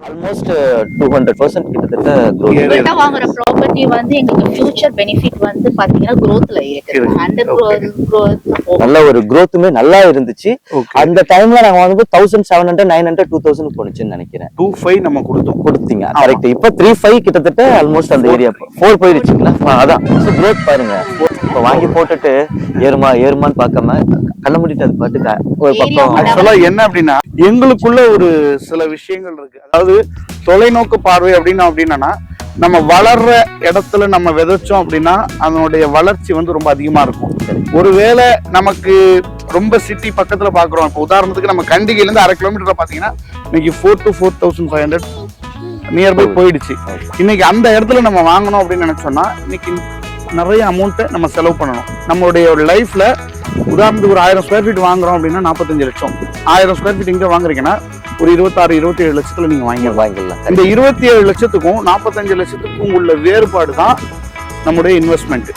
Almost 200% கிட்டத்தட்ட growth. உங்கள்கிட்ட வாங்குற ப்ராப்பர்ட்டி வந்து எங்களுக்கு ஃபியூச்சர் பெனிஃபிட் வந்து பாத்தீங்கன்னா growthல இருக்குது. அண்டர் growth நல்ல ஒரு growthமே நல்லா இருந்துச்சு. அந்த டைம்ல நாங்க வாங்கும்போது 1700 900 2000 போனுச்சுன்னு நினைக்கிறேன். 25 நம்ம கொடுத்தீங்க கரெக்ட். இப்ப 35 கிட்டத்தட்ட ஆல்மோஸ்ட் அந்த ஏரியா 4 போயிடுச்சுங்களா? அதான் growth பாருங்க. இப்ப வாங்கி போட்டுட்டு ஏறுமான்னு பார்க்காம கண்ண மூடிட்டு அது பாட்டுக்கு ஒரு பக்கம். ஆக்சுவலா என்ன அப்படின்னா எங்களுக்குள்ள ஒரு சில விஷயங்கள் இருக்கு. அதாவது தொலைநோக்கு பார்வை அப்படின்னா நம்ம வளர்ற இடத்துல நம்ம விதைச்சோம் அப்படின்னா அதனுடைய வளர்ச்சி வந்து ரொம்ப அதிகமா இருக்கும். ஒருவேளை நமக்கு ரொம்ப சிட்டி பக்கத்துல பாக்குறோம். இப்போ உதாரணத்துக்கு நம்ம கண்டிகையில இருந்து 1/2 கிலோமீட்டர்ல பாத்தீங்கன்னா இன்னைக்கு 4 to 4500 நியர்பை போயிடுச்சு. இன்னைக்கு அந்த இடத்துல நம்ம வாங்கணும் அப்படின்னு நினைச்சோம்னா இன்னைக்கு நிறைய அமௌண்ட்டை நம்ம செலவு பண்ணணும். நம்மளுடைய லைஃப்ல உதாரணத்துக்கு ஒரு 1000 ஸ்கொயர் ஃபீட் வாங்குறோம் அப்படின்னா 45 லட்சம். 1000 ஸ்கொயர் ஃபீட் இங்க வாங்குறீங்கன்னா ஒரு 26-27 லட்சத்துல நீங்க வாங்கிடலாம். இந்த 27 லட்சத்துக்கும் 45 லட்சத்துக்கும் உள்ள வேறுபாடு தான் நம்முடைய இன்வெஸ்ட்மெண்ட்.